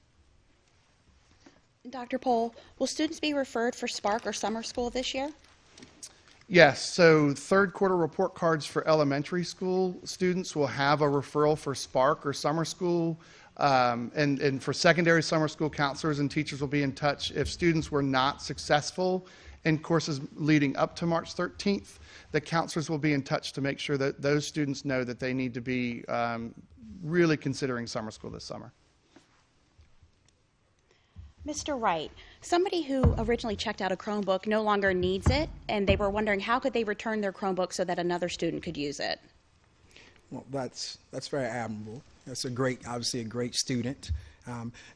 Dr. Pohl, will students be referred for Spark or summer school this year? Yes, so third quarter report cards for elementary school students will have a referral for Spark or summer school. And for secondary summer school, counselors and teachers will be in touch if students were not successful in courses leading up to March 13th. The counselors will be in touch to make sure that those students know that they need to be really considering summer school this summer. Mr. Wright, somebody who originally checked out a Chromebook no longer needs it, and they were wondering how could they return their Chromebook so that another student could use it? Well, that's very admirable. That's obviously a great student.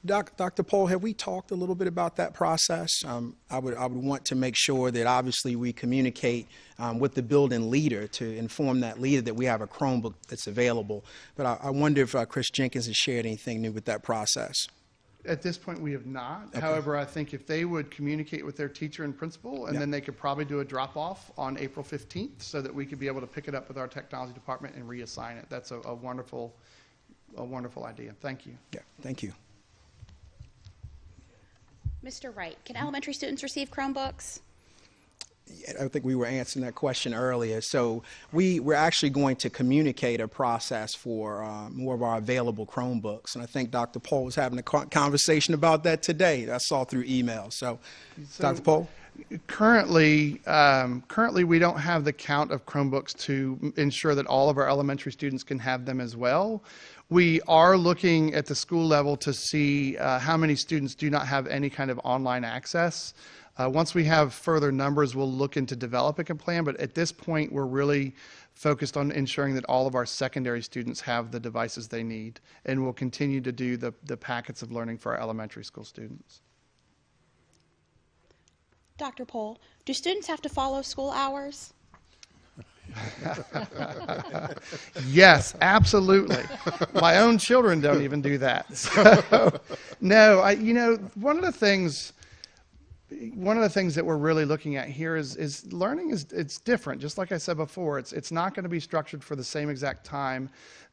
Dr. Pohl, have we talked a little bit about that process? I would want to make sure that obviously we communicate with the building leader to inform that leader that we have a Chromebook that's available. But I wonder if Chris Jenkins has shared anything new with that process. At this point, we have not. Okay. However, I think if they would communicate with their teacher and principal, and Yeah. then they could probably do a drop-off on April 15th so that we could be able to pick it up with our technology department and reassign it. That's a wonderful idea. Thank you. Yeah, thank you. Mr. Wright, can elementary students receive Chromebooks? I think we were answering that question earlier. So we're actually going to communicate a process for more of our available Chromebooks. And I think Dr. Pohl was having a conversation about that today. I saw through email. So Dr. Pohl? Currently, we don't have the count of Chromebooks to ensure that all of our elementary students can have them as well. We are looking at the school level to see how many students do not have any kind of online access. Once we have further numbers, we'll look into developing a plan, but at this point, we're really focused on ensuring that all of our secondary students have the devices they need, and we'll continue to do the packets of learning for our elementary school students. Dr. Pohl, do students have to follow school hours? Yes, absolutely. My own children don't even do that. So, no, one of the things that we're really looking at here is learning it's different. Just like I said before, it's not going to be structured for the same exact time.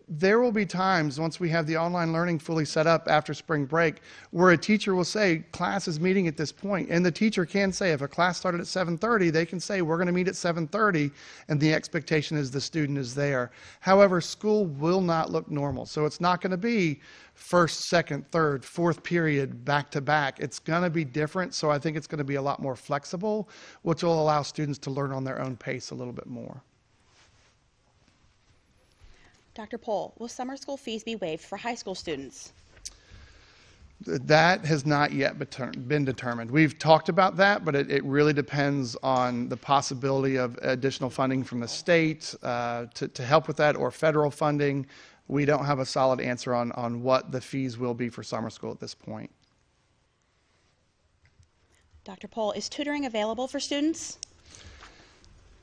There will be times once we have the online learning fully set up after spring break where a teacher will say class is meeting at this point, and the teacher can say if a class started at 7:30, they can say we're going to meet at 7:30, and the expectation is the student is there. However, school will not look normal, so it's not going to be first, second, third, fourth period back to back. It's going to be different, so I think it's going to be a lot more flexible, which will allow students to learn on their own pace a little bit more. Dr. Pohl, will summer school fees be waived for high school students? That has not yet been determined. We've talked about that, but it really depends on the possibility of additional funding from the state to help with that, or federal funding. We don't have a solid answer on what the fees will be for summer school at this point. Dr. Pohl, is tutoring available for students?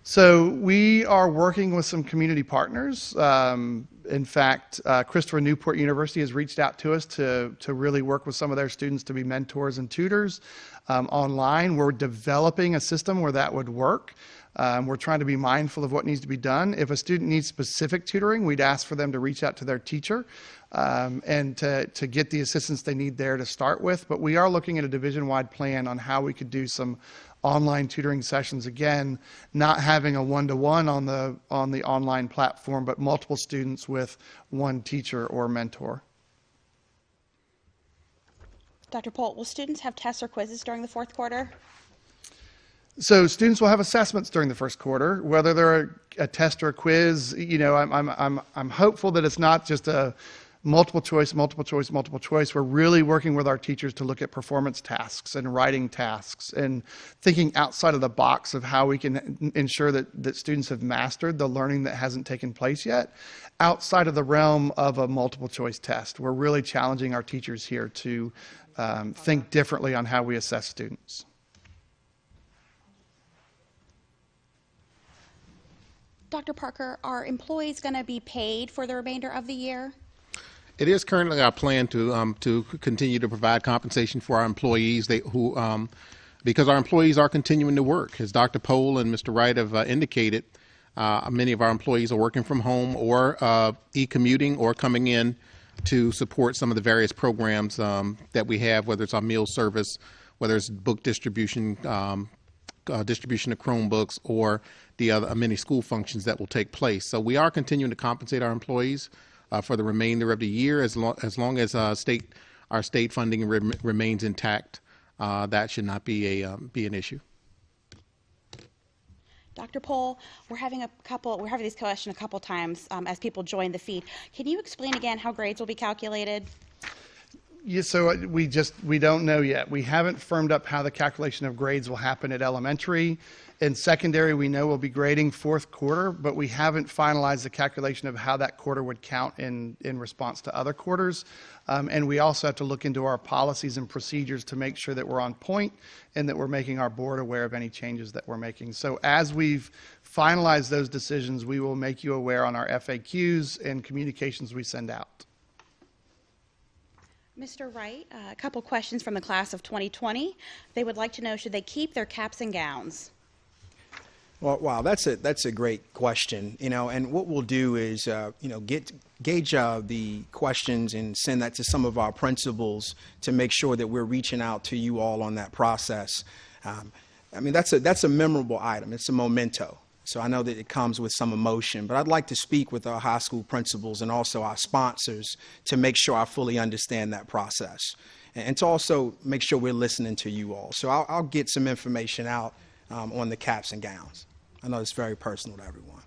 So we are working with some community partners. In fact, Christopher Newport University has reached out to us to really work with some of their students to be mentors and tutors online. We're developing a system where that would work. We're trying to be mindful of what needs to be done. If a student needs specific tutoring, we'd ask for them to reach out to their teacher and to get the assistance they need there to start with. But we are looking at a division-wide plan on how we could do some online tutoring sessions, again, not having a one-to-one on the online platform, but multiple students with one teacher or mentor. Dr. Pohl, will students have tests or quizzes during the fourth quarter? So students will have assessments during the first quarter, whether they're a test or a quiz. You know, I'm hopeful that it's not just a multiple choice. We're really working with our teachers to look at performance tasks and writing tasks and thinking outside of the box of how we can ensure that students have mastered the learning that hasn't taken place yet outside of the realm of a multiple choice test. We're really challenging our teachers here to think differently on how we assess students. Dr. Parker, are employees going to be paid for the remainder of the year? It is currently our plan to continue to provide compensation for our employees because our employees are continuing to work. As Dr. Pohl and Mr. Wright have indicated, many of our employees are working from home or e-commuting or coming in to support some of the various programs that we have, whether it's our meal service, whether it's book distribution, distribution of Chromebooks, or the other many school functions that will take place. So we are continuing to compensate our employees for the remainder of the year, as long as our state funding remains intact. That should not be an issue. Dr. Pohl, we're having this question a couple times as people join the feed. Can you explain again how grades will be calculated? Yeah, so we don't know yet. We haven't firmed up how the calculation of grades will happen at elementary. In secondary, we know we'll be grading fourth quarter, but we haven't finalized the calculation of how that quarter would count in response to other quarters. And we also have to look into our policies and procedures to make sure that we're on point and that we're making our board aware of any changes that we're making. So as we've finalized those decisions, we will make you aware on our FAQs and communications we send out. Mr. Wright, a couple questions from the class of 2020. They would like to know, should they keep their caps and gowns? Well, wow, that's a great question. And what we'll do is, gauge the questions and send that to some of our principals to make sure that we're reaching out to you all on that process. That's a memorable item. It's a memento. So I know that it comes with some emotion, but I'd like to speak with our high school principals and also our sponsors to make sure I fully understand that process and to also make sure we're listening to you all. So I'll get some information out on the caps and gowns. I know it's very personal to everyone.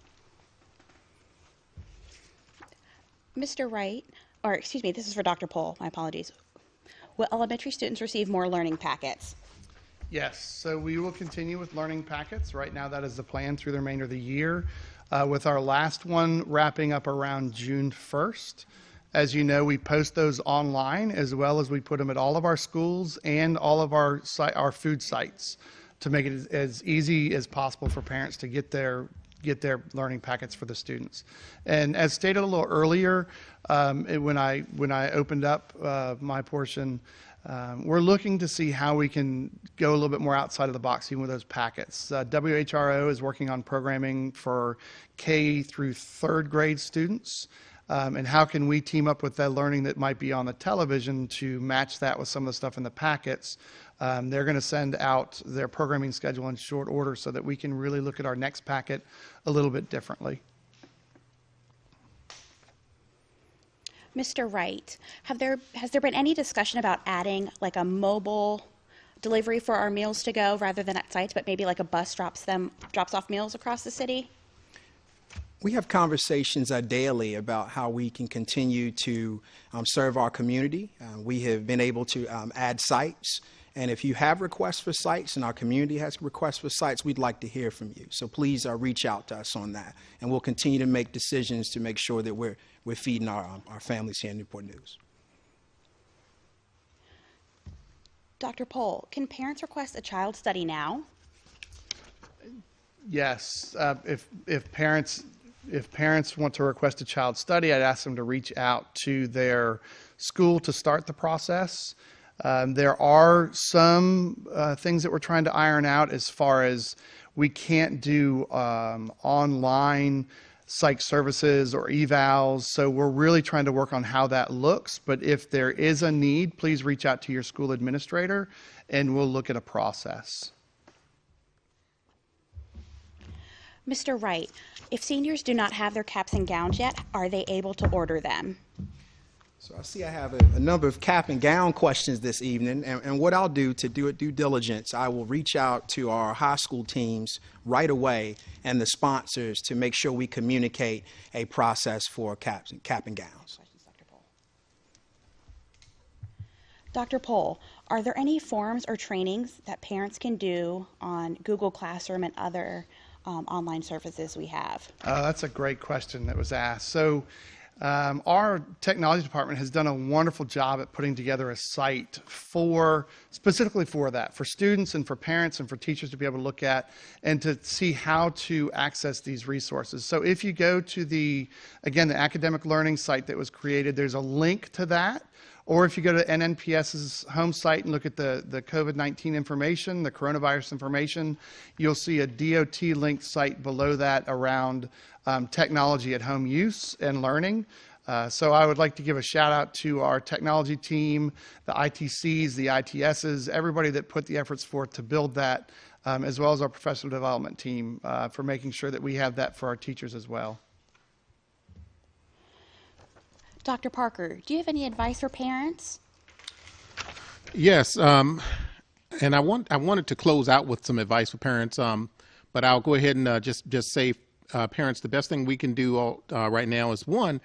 Mr. Wright, or excuse me, this is for Dr. Pohl, my apologies. Will elementary students receive more learning packets? Yes, so we will continue with learning packets. Right now, that is the plan through the remainder of the year, with our last one wrapping up around June 1st. As you know, we post those online as well as we put them at all of our schools and all of our food sites to make it as easy as possible for parents to get their learning packets for the students. And as stated a little earlier, when I opened up my portion, we're looking to see how we can go a little bit more outside of the box even with those packets. WHRO is working on programming for K through third grade students. And how can we team up with that learning that might be on the television to match that with some of the stuff in the packets? They're going to send out their programming schedule in short order so that we can really look at our next packet a little bit differently. Mr. Wright, has there been any discussion about adding like a mobile delivery for our meals to go rather than at sites, but maybe like a bus drops off meals across the city? We have conversations daily about how we can continue to serve our community. We have been able to add sites. And if you have requests for sites and our community has requests for sites, we'd like to hear from you. So please reach out to us on that. And we'll continue to make decisions to make sure that we're feeding our families here in Newport News. Dr. Pohl, can parents request a child study now? Yes, if parents want to request a child study, I'd ask them to reach out to their school to start the process. There are some things that we're trying to iron out as far as we can't do online psych services or evals. So we're really trying to work on how that looks. But if there is a need, please reach out to your school administrator and we'll look at a process. Mr. Wright, if seniors do not have their caps and gowns yet, are they able to order them? So I see I have a number of cap and gown questions this evening, and what I'll do to do it due diligence, I will reach out to our high school teams right away and the sponsors to make sure we communicate a process for cap and gowns. Dr. Pohl, are there any forms or trainings that parents can do on Google Classroom and other online services we have? That's a great question that was asked. So our technology department has done a wonderful job at putting together a site specifically for that, for students and for parents and for teachers to be able to look at and to see how to access these resources. So if you go to the academic learning site that was created, there's a link to that. Or if you go to NNPS's home site and look at the COVID-19 information, the coronavirus information, you'll see a DOT linked site below that around technology at home use and learning. So I would like to give a shout out to our technology team, the ITCs, the ITSs, everybody that put the efforts forth to build that, as well as our professional development team for making sure that we have that for our teachers as well. Dr. Parker, do you have any advice for parents? Yes, and I wanted to close out with some advice for parents, but I'll go ahead and just say, parents, the best thing we can do right now is, one,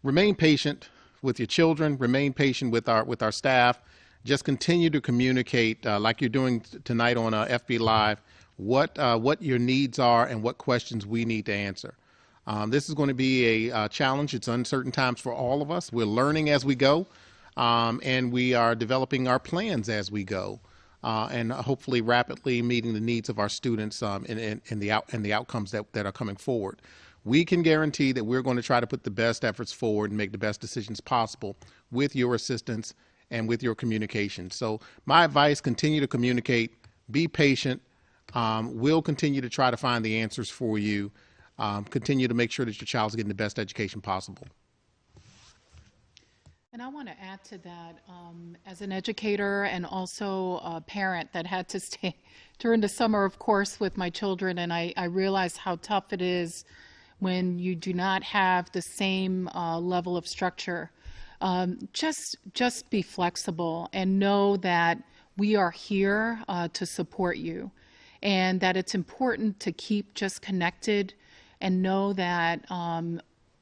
remain patient with your children, remain patient with our staff. Just continue to communicate like you're doing tonight on FB Live, what your needs are and what questions we need to answer. This is going to be a challenge. It's uncertain times for all of us. We're learning as we go, and we are developing our plans as we go, and hopefully rapidly meeting the needs of our students in the outcomes that are coming forward. We can guarantee that we're going to try to put the best efforts forward and make the best decisions possible with your assistance and with your communication. So my advice, continue to communicate, be patient. We'll continue to try to find the answers for you. Continue to make sure that your child's getting the best education possible. And I want to add to that, as an educator and also a parent that had to stay during the summer, of course, with my children, and I realized how tough it is when you do not have the same level of structure. Just be flexible and know that we are here to support you, and that it's important to keep just connected and know that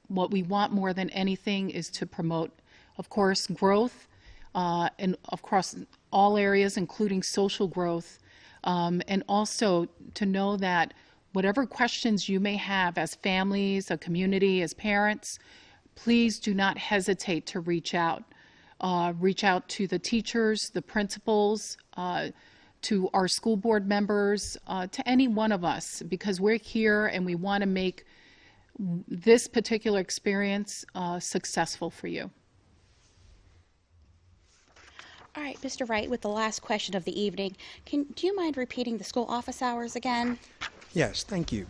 what we want more than anything is to promote, of course, growth, and of course, all areas, including social growth, and also to know that whatever questions you may have as families, a community, as parents, please do not hesitate to reach out. Reach out to the teachers, the principals, to our school board members, to any one of us, because we're here and we want to make this particular experience successful for you. All right, Mr. Wright, with the last question of the evening, do you mind repeating the school office hours again? Yes, thank you.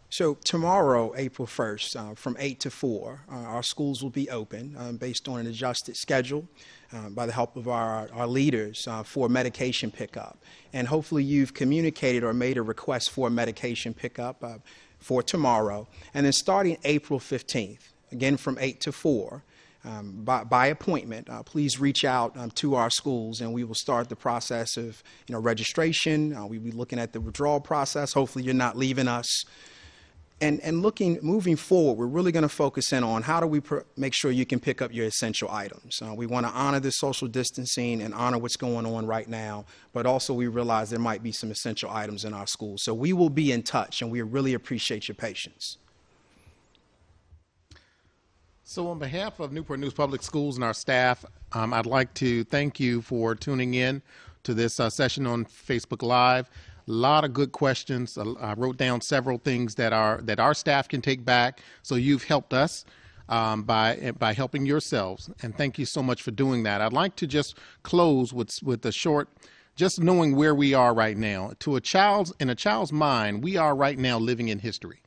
So tomorrow, April 1st, from 8 to 4, our schools will be open based on an adjusted schedule by the help of our leaders for medication pickup. And hopefully you've communicated or made a request for medication pickup for tomorrow. And then starting April 15th, again from 8 to 4, by appointment, please reach out to our schools, and we will start the process of registration. We'll be looking at the withdrawal process. Hopefully you're not leaving us. And moving forward, we're really going to focus in on how do we make sure you can pick up your essential items. We want to honor the social distancing and honor what's going on right now, but also we realize there might be some essential items in our schools. So we will be in touch, and we really appreciate your patience. So on behalf of Newport News Public Schools and our staff, I'd like to thank you for tuning in to this session on Facebook Live. A lot of good questions. I wrote down several things that our staff can take back. So you've helped us by helping yourselves, and thank you so much for doing that. I'd like to just close with a short, just knowing where we are right now. In a child's mind, we are right now living in history,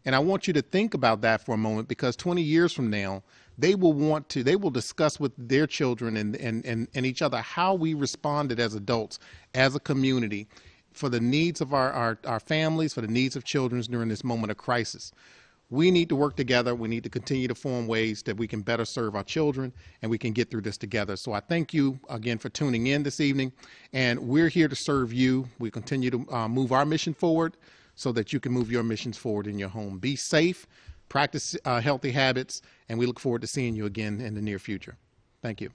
and I want you to think about that for a moment, because 20 years from now, they will discuss with their children and each other how we responded as adults, as a community, for the needs of our families, for the needs of children during this moment of crisis. We need to work together. We need to continue to form ways that we can better serve our children and we can get through this together. So I thank you again for tuning in this evening, and we're here to serve you. We continue to move our mission forward so that you can move your missions forward in your home. Be safe, practice healthy habits, and we look forward to seeing you again in the near future. Thank you.